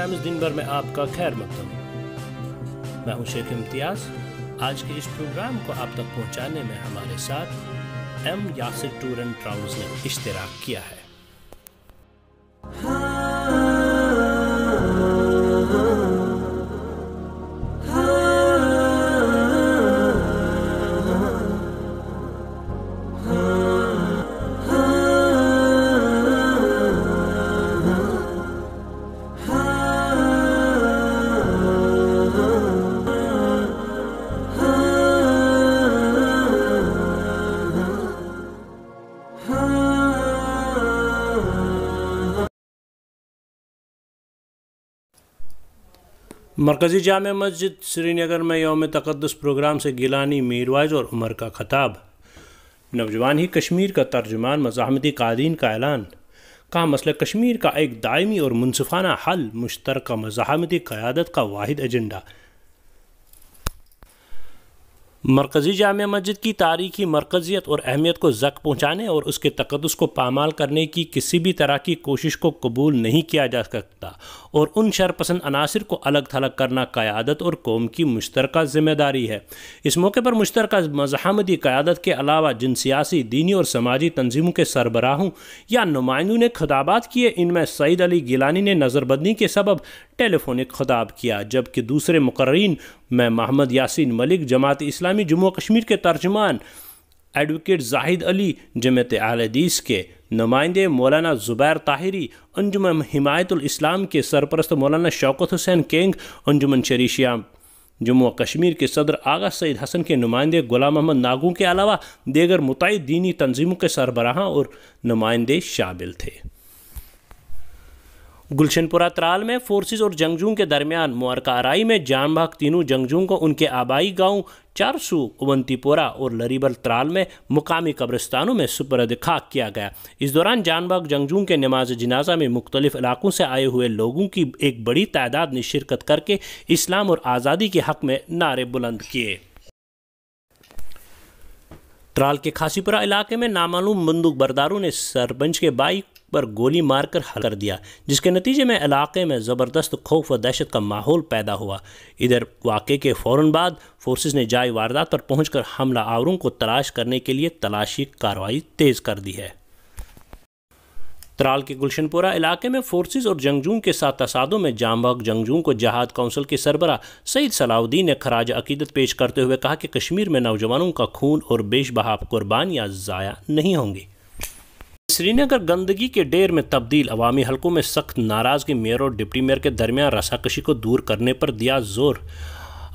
Times दिन भर में आपका खैर मकदम। मैं हूं शेख इम्तियाज। आज के इस प्रोग्राम को आप तक पहुंचाने में हमारे साथ M Yasir tour and travels ने इश्तिराक किया है। मरकज़ी जामे मस्जिद श्रीनगर में यौम तक़द्दुस प्रोग्राम से गिलानी, मीरवाइज़ और उमर का खताब। नौजवान ही कश्मीर का तर्जुमान, मज़ाहमती कायदीन का ऐलान। कहा मसले कश्मीर का एक दायमी और मुनसिफाना हल, मुश्तरका मज़ाहमती क़यादत का वाहिद एजेंडा। मरकज़ी जामे मस्जिद की तारीख़ी मरकज़ियत और अहमियत को ज़क पहुँचाने और उसके तक़द्दुस को पामाल करने की किसी भी तरह की कोशिश को कबूल नहीं किया जा सकता और उन शरपसंद अनासिर को अलग थलग करना क़यादत और कौम की मुश्तरका ज़िम्मेदारी है। इस मौके पर मुश्तरका मज़ाहमती क़यादत के अलावा जिन सियासी, दीनी और समाजी तंजीमों के सरबराहों या नुमाइंदों ने खिताबात किए, इनमें सईद अली गिलानी ने नज़रबंदी के सबब टेलीफोनिक खिताब किया, जबकि दूसरे मुकर्रीन में मोहम्मद यासीन मलिक, जमात इस्लामी जम्मू कश्मीर के तर्जुमान एडवोकेट जाहिद अली, जमात अहले हदीस के नुमाइंदे मौलाना ज़ुबैर ताहिरी, अंजुमन हिमायतुल इस्लाम के सरपरस्त मौलाना शौकत हुसैन केंग, अंजुमन शरीशिया जम्मू कश्मीर के सदर आगा सईद हसन के नुमाइंदे गुलाम मोहम्मद नागू के अलावा दीगर मुतअद्दिद दीनी तंजीमों के सरबराहां और नुमाइंदे शामिल थे। गुलशनपुरा त्राल में फोर्सेस और जंगजूओं के दरमियान मुअरका आराई में जान भाग तीनों जंगजूओं को उनके आबाई गांव चारसू, अवंतीपोरा और लरीबल त्राल में मुकामी कब्रिस्तानों में सुपर्द खाक किया गया। इस दौरान जान भाग जंगजूओं के नमाज जनाजा में मुख्तलिफ इलाकों से आए हुए लोगों की एक बड़ी तादाद ने शिरकत करके इस्लाम और आज़ादी के हक़ में नारे बुलंद किए। त्राल के खासीपुरा इलाके में नामालूम बंदूक बरदारों ने सरपंच के बाइक पर गोली मारकर हल कर दिया, जिसके नतीजे में इलाके में ज़बरदस्त खौफ व दहशत का माहौल पैदा हुआ। इधर वाक़े के फ़ौरन बाद फोर्सेस ने जाए वारदात पर पहुंचकर हमला आवरों को तलाश करने के लिए तलाशी कार्रवाई तेज़ कर दी है। त्राल के गुलशनपुरा इलाके में फोर्सेस और जंगजूओं के साथ तसादुम में जाम भाग जंगजूओं को जहाद काउंसिल के सरबरा सईद सलाउद्दीन ने खराज अकीदत पेश करते हुए कहा कि कश्मीर में नौजवानों का खून और बेशबहा कुर्बानियाँ ज़ाया नहीं होंगी। श्रीनगर गंदगी के ढेर में तब्दील, अवामी हलकों में सख्त नाराज़गी, मेयर और डिप्टी मेयर के दरमियान रसाकशी को दूर करने पर दिया जोर।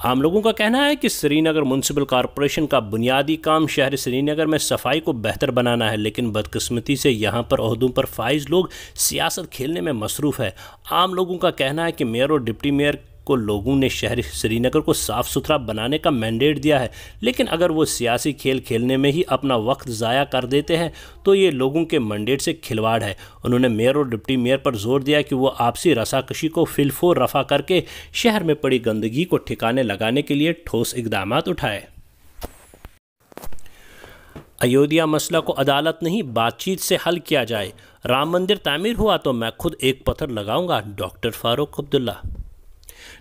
आम लोगों का कहना है कि श्रीनगर म्यूनसिपल कॉरपोरेशन का बुनियादी काम शहर श्रीनगर में सफाई को बेहतर बनाना है, लेकिन बदकिस्मती से यहाँ पर ओहदों पर फाइज लोग सियासत खेलने में मसरूफ़ है। आम लोगों का कहना है कि मेयर और डिप्टी मेयर को लोगों ने शहर श्रीनगर को साफ़ सुथरा बनाने का मैंडेट दिया है, लेकिन अगर वो सियासी खेल खेलने में ही अपना वक्त ज़ाया कर देते हैं तो ये लोगों के मैंडेट से खिलवाड़ है। उन्होंने मेयर और डिप्टी मेयर पर जोर दिया कि वो आपसी रसाकशी को फिलफोर रफ़ा करके शहर में पड़ी गंदगी को ठिकाने लगाने के लिए ठोस इक़दामात उठाए। अयोध्या मसला को अदालत नहीं बातचीत से हल किया जाए। राम मंदिर तामीर हुआ तो मैं खुद एक पत्थर लगाऊंगा, doctor Farooq Abdullah.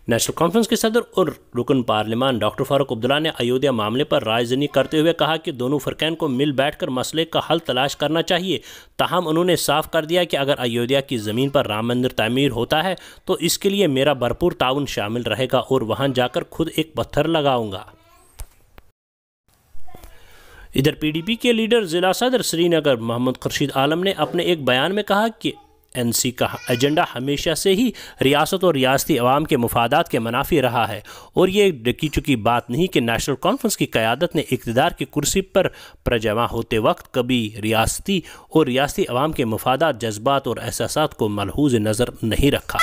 National conference के सदर और रुकन पार्लिमान डॉक्टर फारूक अब्दुल्ला ने अयोध्या मामले पर रायज़नी करते हुए कहा कि दोनों फ़रक़ैन को मिल बैठकर मसले का हल तलाश करना चाहिए। ताहम उन्होंने साफ कर दिया कि अगर अयोध्या की ज़मीन पर राम मंदिर तामीर होता है तो इसके लिए मेरा भरपूर ताउन शामिल रहेगा और वहाँ जाकर खुद एक पत्थर लगाऊंगा। इधर PDP के लीडर ज़िला सदर श्रीनगर मोहम्मद खुर्शीद आलम ने अपने एक बयान में कहा कि NC का एजेंडा हमेशा से ही रियासत और रियासती अवाम के मुफादात के मुनाफी रहा है और ये डकी चुकी बात नहीं कि नेशनल कॉन्फ्रेंस की क़यादत ने इक़्तिदार की कुर्सी पर प्रजमा होते वक्त कभी रियासती और रियासती अवाम के मुफादात, जज्बात और एहसासात को मलहूज़ नज़र नहीं रखा।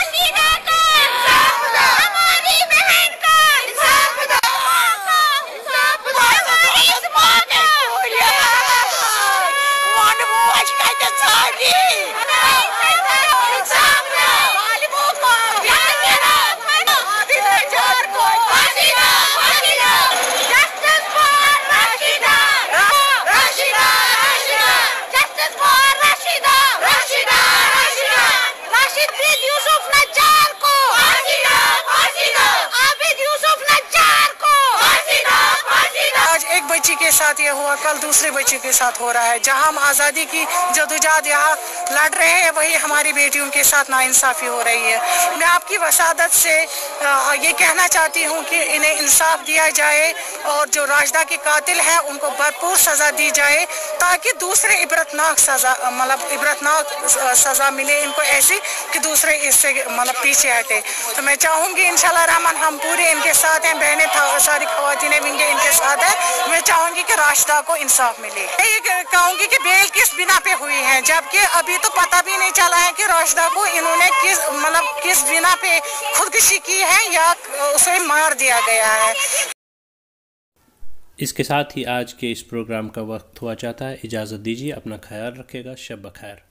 Rashid Yusuf Najjar बच्ची के साथ ये हुआ, कल दूसरे बच्चे के साथ हो रहा है। जहाँ हम आज़ादी की जदोजहद यहाँ लड़ रहे हैं, वही हमारी बेटियों के साथ नाइंसाफ़ी हो रही है। मैं आपकी वसादत से ये कहना चाहती हूँ कि इन्हें इंसाफ दिया जाए और जो राशिदा के कातिल हैं उनको भरपूर सज़ा दी जाए, ताकि दूसरे इबरतनाक सज़ा मिले इनको ऐसी कि दूसरे इससे पीछे हटे। तो मैं चाहूँगी इंशाल्लाह रहमान हम पूरे इनके साथ हैं, बहनें सारी ख़वातीनें भी इनके साथ हैं। मैं चाहूँगी कि राशिदा को इंसाफ मिले। मैं ये कहूँगी कि बेल किस बिना पे हुई है, जबकि अभी तो पता भी नहीं चला है कि राशिदा को इन्होंने किस बिना पे खुदकुशी की है या उसे मार दिया गया है। इसके साथ ही आज के इस प्रोग्राम का वक्त हुआ चाहता है। इजाज़त दीजिए, अपना ख्याल रखिएगा। शब बखैर।